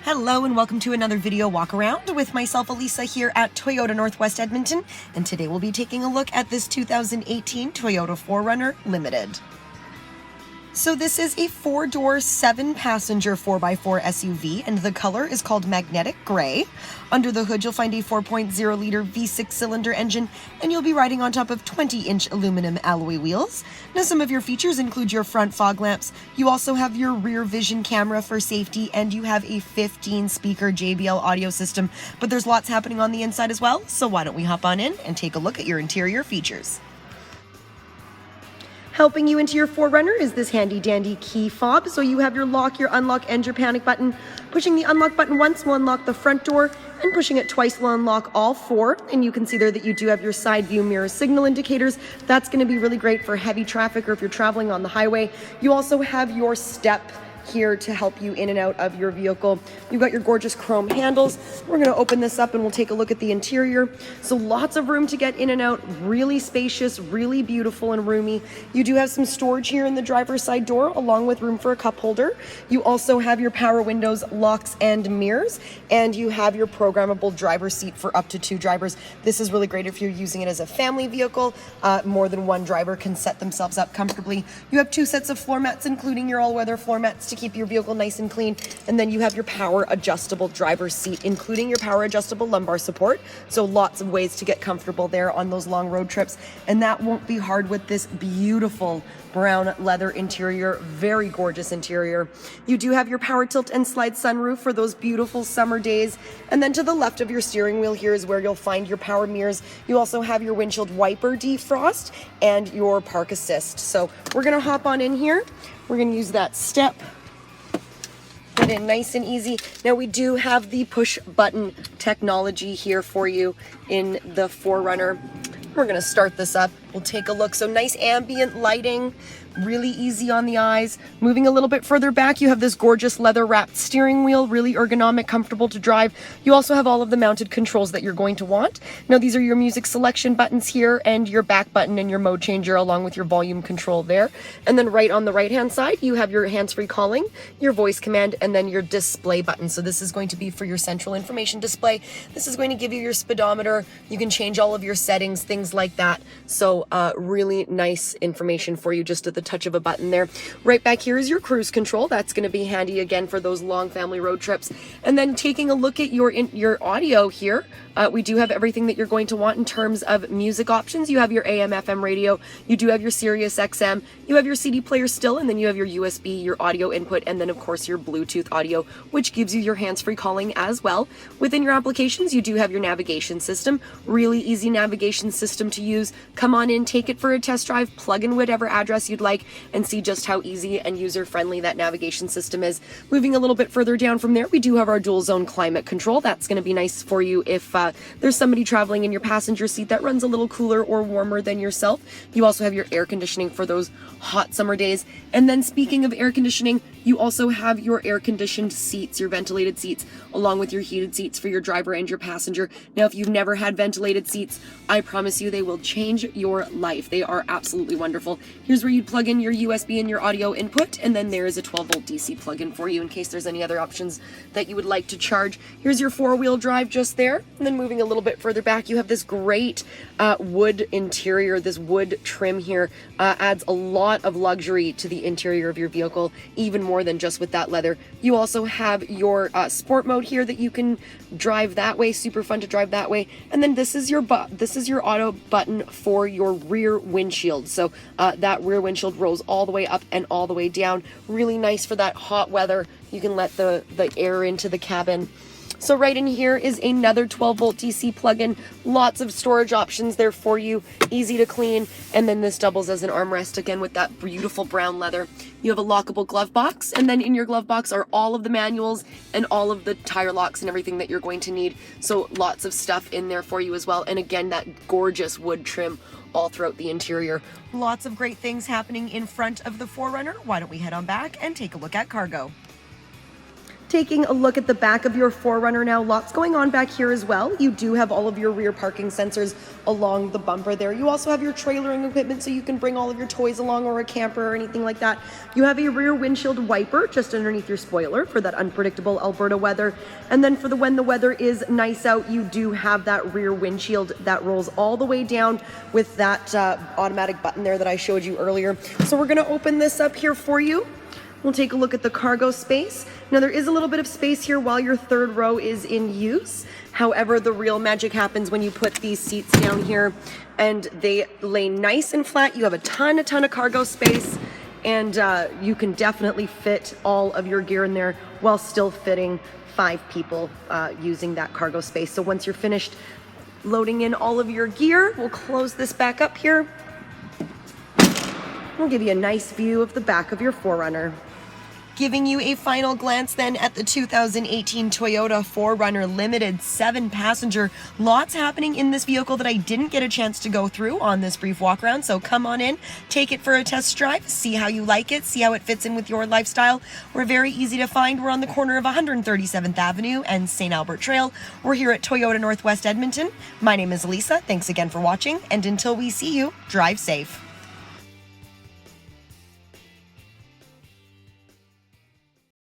Hello and welcome to another video walk around with myself, Elisa, here at Toyota Northwest Edmonton, and today we'll be taking a look at this 2018 Toyota 4Runner Limited. So this is a 4-door, 7-passenger 4x4 SUV, and the color is called Magnetic Gray. Under the hood, you'll find a 4.0-liter V6 cylinder engine, and you'll be riding on top of 20-inch aluminum alloy wheels. Now, some of your features include your front fog lamps. You also have your rear vision camera for safety, and you have a 15-speaker JBL audio system. But there's lots happening on the inside as well, so why don't we hop on in and take a look at your interior features. Helping you into your 4Runner is this handy-dandy key fob. So you have your lock, your unlock, and your panic button. Pushing the unlock button once will unlock the front door, and pushing it twice will unlock all four. And you can see there that you do have your side view mirror signal indicators. That's going to be really great for heavy traffic or if you're traveling on the highway. You also have your step here to help you in and out of your vehicle. You've got your gorgeous chrome handles. We're going to open this up and we'll take a look at the interior. So lots of room to get in and out, really spacious, really beautiful and roomy. You do have some storage here in the driver's side door along with room for a cup holder. You also have your power windows, locks and mirrors, and you have your programmable driver's seat for up to 2 drivers. This is really great if you're using it as a family vehicle. More than one driver can set themselves up comfortably. You have 2 sets of floor mats, including your all-weather floor mats to keep your vehicle nice and clean. And then you have your power adjustable driver's seat, including your power adjustable lumbar support. So lots of ways to get comfortable there on those long road trips. And that won't be hard with this beautiful brown leather interior, very gorgeous interior. You do have your power tilt and slide sunroof for those beautiful summer days. And then to the left of your steering wheel here is where you'll find your power mirrors. You also have your windshield wiper defrost and your park assist. So we're gonna hop on in here. We're gonna use that step. Get in nice and easy. Now we do have the push button technology here for you in the 4Runner. We're gonna start this up. We'll take a look. So nice ambient lighting, really easy on the eyes. Moving a little bit further back, you have this gorgeous leather wrapped steering wheel, really ergonomic, comfortable to drive. You also have all of the mounted controls that you're going to want. Now these are your music selection buttons here and your back button and your mode changer along with your volume control there. And then right on the right hand side, you have your hands-free calling, your voice command, and then your display button. So this is going to be for your central information display. This is going to give you your speedometer. You can change all of your settings, things like that. So really nice information for you just at the touch of a button there. Right back here is your cruise control. That's going to be handy again for those long family road trips. And then taking a look at your audio here, we do have everything that you're going to want in terms of music options. You have your AM FM radio, you do have your Sirius XM, you have your CD player still, and then you have your USB, your audio input, and then of course your Bluetooth audio, which gives you your hands-free calling as well. Within your applications, you do have your navigation system, really easy navigation system to use. Come on in, take it for a test drive, plug in whatever address you'd like, and see just how easy and user-friendly that navigation system is. Moving a little bit further down from there, we do have our dual zone climate control. That's going to be nice for you if there's somebody traveling in your passenger seat that runs a little cooler or warmer than yourself. You also have your air conditioning for those hot summer days. And then speaking of air conditioning, you also have your air-conditioned seats, your ventilated seats, along with your heated seats for your driver and your passenger. Now, if you've never had ventilated seats, I promise you they will change your life. They are absolutely wonderful. Here's where you'd plug in your USB and your audio input, and then there is a 12-volt DC plug-in for you in case there's any other options that you would like to charge. Here's your 4-wheel drive just there. And then moving a little bit further back, you have this great wood interior. This wood trim here adds a lot of luxury to the interior of your vehicle, even more than just with that leather. You also have your sport mode here that you can drive that way, super fun to drive that way. And then this is your auto button for your rear windshield. So that rear windshield rolls all the way up and all the way down. Really nice for that hot weather. You can let the air into the cabin. So right in here is another 12-volt DC plug-in. Lots of storage options there for you, easy to clean. And then this doubles as an armrest again with that beautiful brown leather. You have a lockable glove box, and then in your glove box are all of the manuals and all of the tire locks and everything that you're going to need. So lots of stuff in there for you as well. And again, that gorgeous wood trim all throughout the interior. Lots of great things happening in front of the 4Runner. Why don't we head on back and take a look at cargo? Taking a look at the back of your 4Runner now, lots going on back here as well. You do have all of your rear parking sensors along the bumper there. You also have your trailering equipment so you can bring all of your toys along, or a camper or anything like that. You have a rear windshield wiper just underneath your spoiler for that unpredictable Alberta weather. And then for when the weather is nice out, you do have that rear windshield that rolls all the way down with that automatic button there that I showed you earlier. So we're gonna open this up here for you. We'll take a look at the cargo space. Now there is a little bit of space here while your third row is in use. However, the real magic happens when you put these seats down here and they lay nice and flat. You have a ton of cargo space, and you can definitely fit all of your gear in there while still fitting 5 people using that cargo space. So once you're finished loading in all of your gear, we'll close this back up here. We'll give you a nice view of the back of your 4Runner. Giving you a final glance then at the 2018 Toyota 4Runner Limited 7-passenger. Lots happening in this vehicle that I didn't get a chance to go through on this brief walk around. So come on in, take it for a test drive, see how you like it, see how it fits in with your lifestyle. We're very easy to find. We're on the corner of 137th Avenue and St. Albert Trail. We're here at Toyota Northwest Edmonton. My name is Lisa. Thanks again for watching, and until we see you, drive safe.